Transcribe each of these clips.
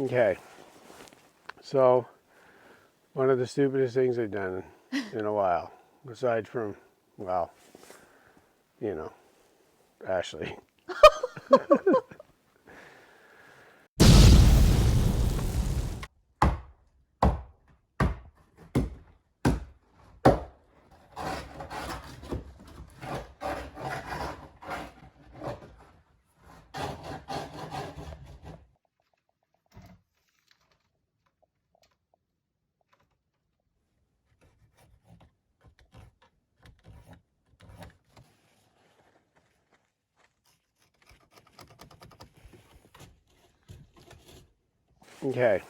Okay, so one of the stupidest things I've done in a while, aside from, well, you know, Ashley. Okay,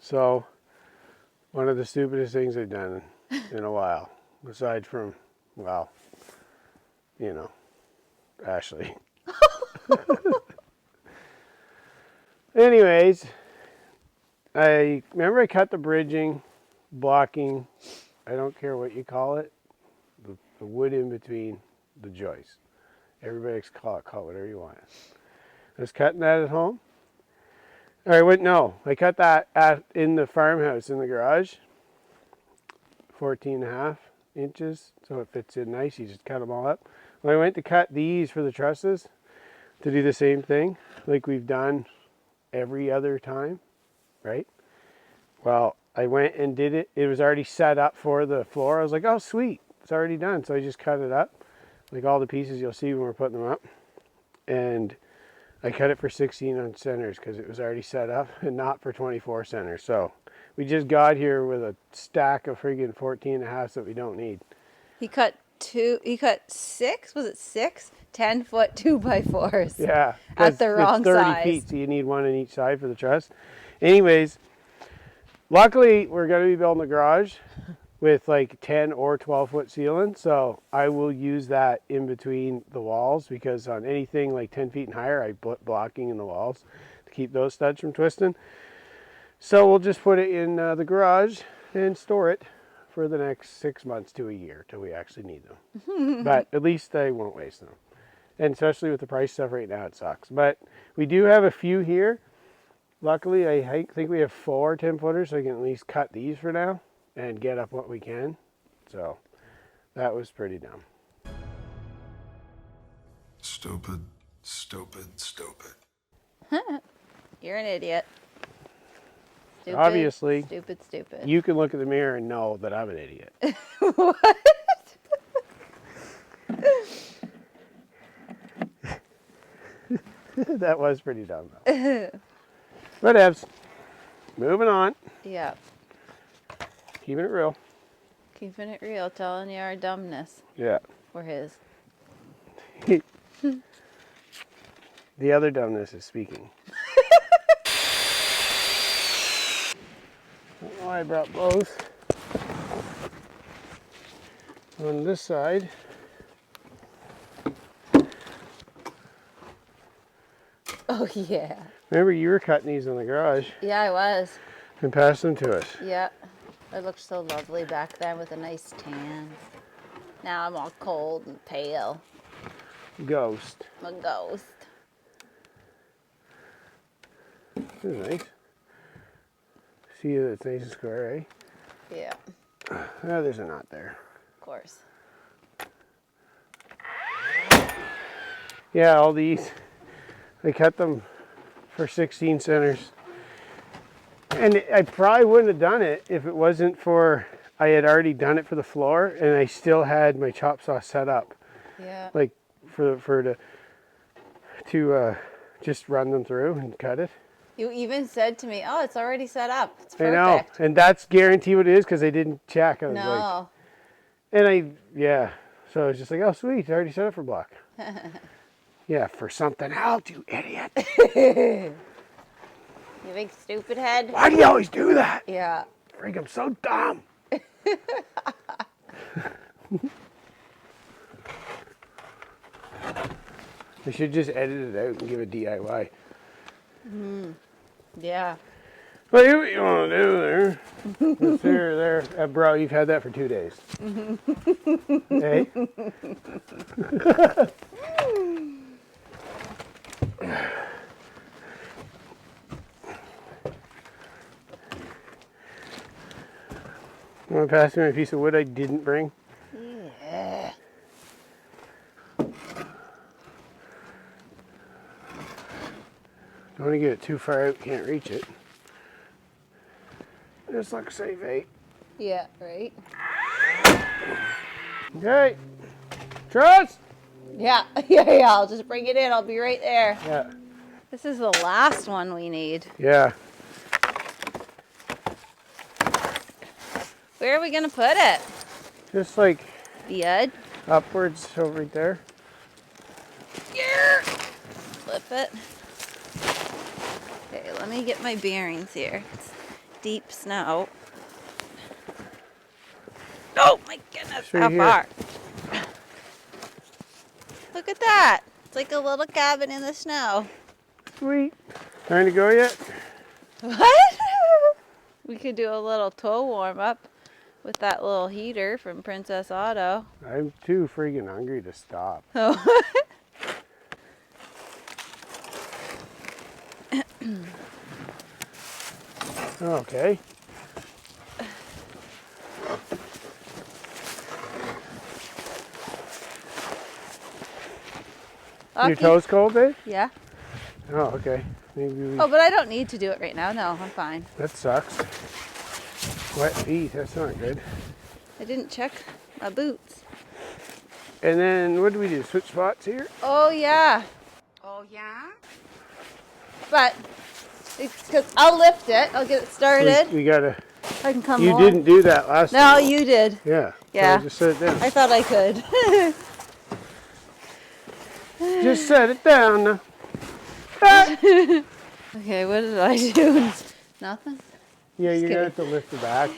so one of the stupidest things I've done in a while, aside from, well, you know, Ashley. Anyways, I remember I cut the bridging, blocking, I don't care what you call it, the wood in between the joists. Everybody call it whatever you want. I was cutting that at home. Or I cut that in the farmhouse in the garage, 14.5 inches, so it fits in nice. You just cut them all up. When I went to cut these for the trusses, to do the same thing, like we've done every other time, right? Well, I went and did it. It was already set up for the floor. I was like, oh, sweet, it's already done. So I just cut it up, like all the pieces you'll see when we're putting them up. And I cut it for 16 centers because it was already set up and not for 24 centers. So we just got here with a stack of friggin' 14.5s that we don't need. He cut six, was it 6? 10-foot 2x4s. Yeah. At the wrong it's 30 size. feet, so you need one on each side for the truss. Anyways, luckily we're going to be building a garage with like 10 or 12 foot ceiling, so I will use that in between the walls, because on anything like 10 feet and higher, I put blocking in the walls to keep those studs from twisting. So we'll just put it in the garage and store it for the next 6 months to a year till we actually need them. But at least I won't waste them. And especially with the price stuff right now, it sucks. But we do have a few here. Luckily, I think we have 4 10-footers, so I can at least cut these for now and get up what we can. So that was pretty dumb. Stupid, stupid, stupid. You're an idiot. Stupid, Obviously, stupid. you can look in the mirror and know that I'm an idiot. What? That was pretty dumb, though. Whatevs. Moving on. Yeah. Keeping it real. Keeping it real, telling you our dumbness. Yeah. Or his. The other dumbness is speaking. Oh, I brought both. On this side. Oh, yeah. Remember, you were cutting these in the garage Yeah, I was. and passing them to us. Yeah. It looked so lovely back then with a nice tan. Now I'm all cold and pale. Ghost. I'm a ghost. This is nice. See that it's nice and square, eh? Yeah, Oh, there's a knot there. of course. Yeah, all these, I cut them for 16 centers. And I probably wouldn't have done it if it wasn't for, I had already done it for the floor and I still had my chop saw set up. Yeah. Like to just run them through and cut it. You even said to me, oh, it's already set up. It's perfect. I know, and that's guaranteed what it is because I didn't check. I was No. yeah. So I was just like, oh, sweet, it's already set up for block. Yeah, for something else, you idiot. You big stupid head. Why do you always do that? Yeah. Freak, I'm so dumb. I should just edit it out and give it DIY. Yeah. What do you want to do there? It's there. Bro, you've had that for 2 days. Hey? Want to pass me my piece of wood I didn't bring? Yeah. Don't want to get it too far out, can't reach it. This looks safe, eh? Yeah, right? Okay. Trust! Yeah, yeah, I'll just bring it in. I'll be right there. Yeah. This is the last one we need. Yeah. Where are we going to put it? Just like The edge? upwards over right there. Yeah. Flip it. Okay, let me get my bearings here. It's deep snow. Oh my goodness, Right how here. far? Look at that. It's like a little cabin in the snow. Sweet. Time to go yet? What? We could do a little toe warm up with that little heater from Princess Auto. I'm too freaking hungry to stop. Oh. Okay. Your Okay. toes cold, babe? Yeah. Oh, okay. Maybe we... Oh, but I don't need to do it right now. No, I'm fine. That sucks. Wet feet, that's not good. I didn't check my boots. And then what do we do? Switch spots here? Oh, yeah. Oh, yeah? But because I'll lift it. I'll get it started. We gotta... I can come You on. didn't do that last No, time. you did. Yeah. Yeah. So just set it down. I thought I could. Just set it down now. Ah! Okay, what did I do? Nothing? Yeah, you're kidding. gonna have to lift it back.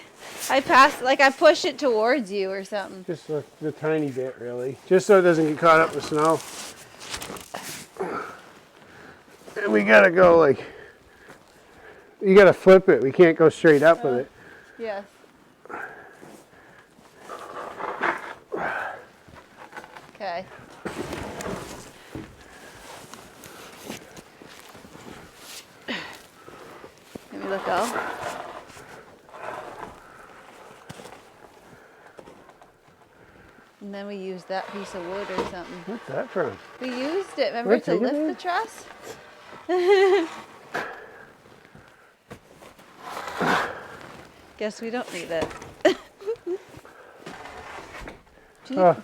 I passed, like I push it towards you or something. Just a tiny bit, really. Just so it doesn't get caught up with snow. And we gotta go like... You gotta flip it. We can't go straight up with it. Yes. Okay. Let me look out. And then we used that piece of wood or something. What's that from? We used it, remember, Where'd to you get lift the it? truss? Guess we don't need it. Gee, Oh,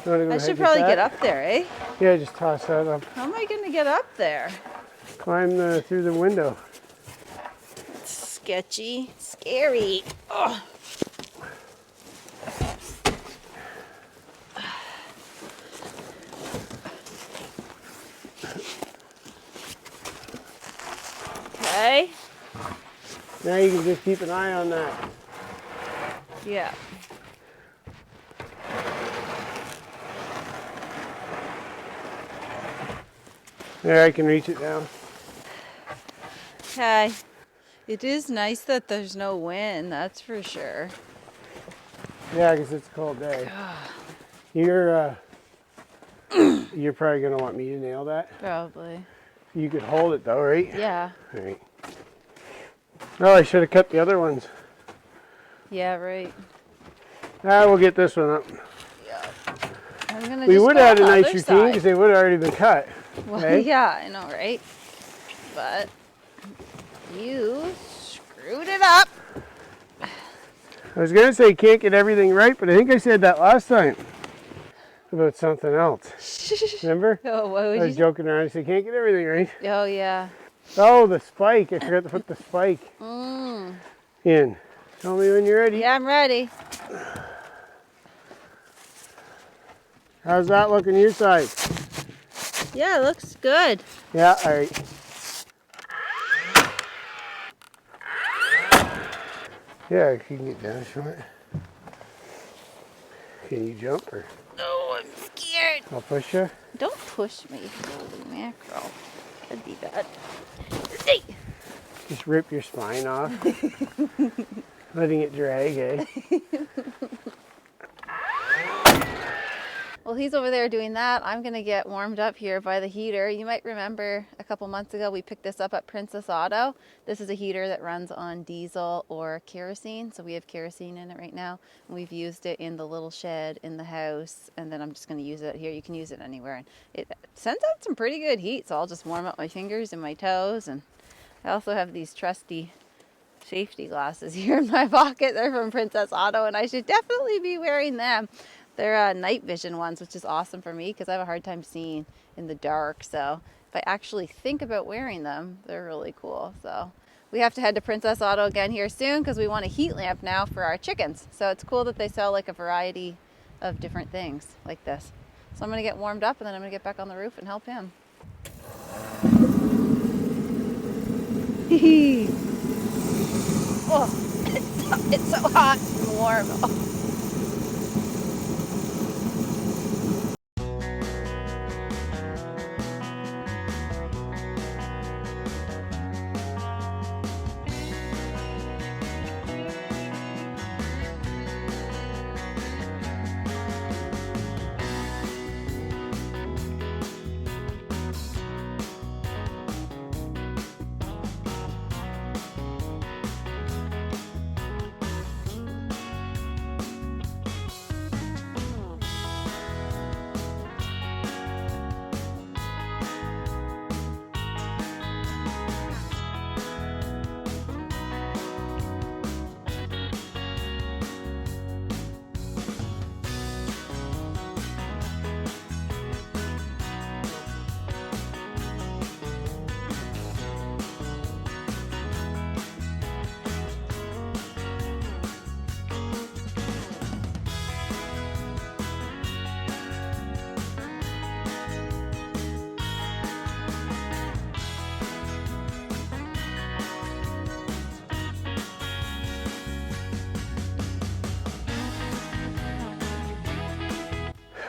you wanna go I ahead should with probably that? get up there, eh? Yeah, just toss that up. How am I going to get up there? Climb through the window. Sketchy. Scary. Oh. Okay. Now you can just keep an eye on that. Yeah. There, I can reach it down. Okay. It is nice that there's no wind, that's for sure. Yeah, because it's a cold day. You're probably gonna want me to nail that. Probably. You could hold it though, right? Yeah. All right. Oh, I should have cut the other ones. Yeah, right. Ah, we'll get this one up. Yeah. I'm gonna We just would go have had on a the nice other routine side. because they would have already been cut. Well, Okay. yeah, I know, right? But you screwed it up. I was gonna say can't get everything right, but I think I said that last time about something else. Remember? Oh, what I would was you? joking around. I said can't get everything right. Oh, yeah. Oh, the spike! I forgot to put the spike Mm. in. Tell me when you're ready. Yeah, I'm ready. How's that looking your side? Yeah, it looks good. Yeah, all right. Yeah, you can get down if you want. Can you jump or Oh, I'm scared. I'll push you? Don't push me, holy mackerel. That'd be bad. Hey. Just rip your spine off. Letting it drag, eh? Well, he's over there doing that. I'm going to get warmed up here by the heater. You might remember a a couple months ago. We picked this up at Princess Auto. This is a heater that runs on diesel or kerosene. So we have kerosene in it right now. And we've used it in the little shed in the house. And then I'm just going to use it here. You can use it anywhere. And it sends out some pretty good heat. So I'll just warm up my fingers and my toes. And I also have these trusty safety glasses here in my pocket. They're from Princess Auto, and I should definitely be wearing them. They're night vision ones, which is awesome for me because I have a hard time seeing in the dark. So if I actually think about wearing them, they're really cool. So we have to head to Princess Auto again here soon because we want a heat lamp now for our chickens. So it's cool that they sell like a variety of different things like this. So I'm going to get warmed up and then I'm going to get back on the roof and help him. Oh, it's so hot and warm. Oh.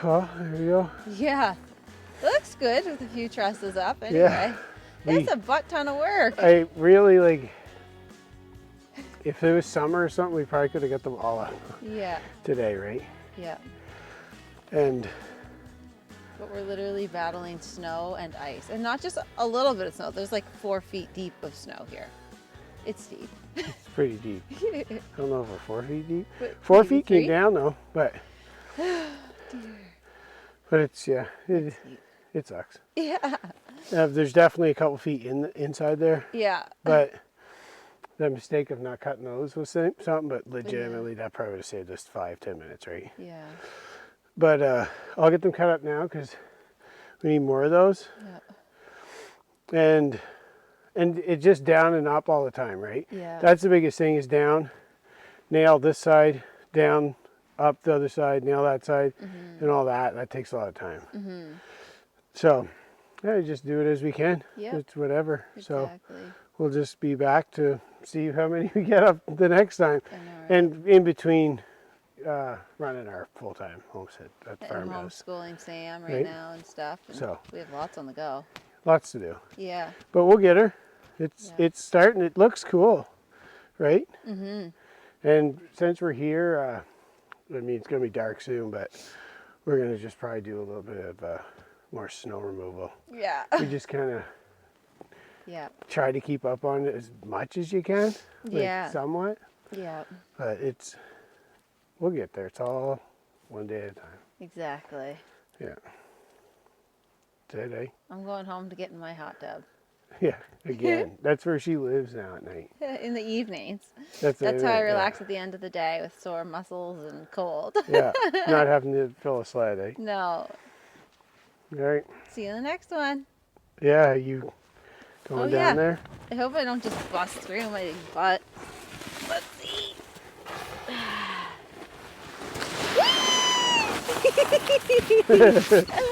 Well, there we go. Yeah, looks good with a few trusses up. Anyway, Yeah, it's a butt ton of work. I really like, if it was summer or something, we probably could have got them all out Yeah, today, right? yeah. And But we're literally battling snow and ice. And not just a little bit of snow. There's like 4 feet deep of snow here. It's deep. it's pretty deep. I don't know if we're 4 feet deep. But 4 maybe feet came 3? down though, but it's, yeah, It's deep. it sucks. Yeah. There's definitely a couple feet inside there, Yeah. but the mistake of not cutting those was something, but legitimately that probably would have saved us 5-10 minutes, right? Yeah. But I'll get them cut up now because we need more of those. Yeah. And it's just down and up all the time, right? Yeah. That's the biggest thing, is down, nail this side, down, up the other side, nail that side, and all that. That takes a lot of time. So yeah, just do it as we can. Yep. It's whatever. So Exactly. we'll just be back to see how many we get up the next time. I know, right? And in between running our full-time homestead at the And farmhouse. homeschooling Sam Right. right now and stuff. And So. we have lots on the go. Lots to do. Yeah. But we'll get her. Yeah. It's starting. It looks cool, right? And since we're here, I mean, it's going to be dark soon, but we're going to just probably do a little bit of more snow removal. Yeah. We just kind of Yeah. try to keep up on it as much as you can, like Yeah. somewhat. Yeah. But we'll get there. It's all one day at a time. Exactly. Yeah. Today. I'm going home to get in my hot tub. Yeah. Again, that's where she lives now at night. In the evenings. That's That's how I yeah. relax at the end of the day with sore muscles and cold. Yeah. Not having to fill a sled, eh? No. All right. See you in the next one. Yeah, you going yeah. down there? I hope I don't just bust through my butt. Let's see. I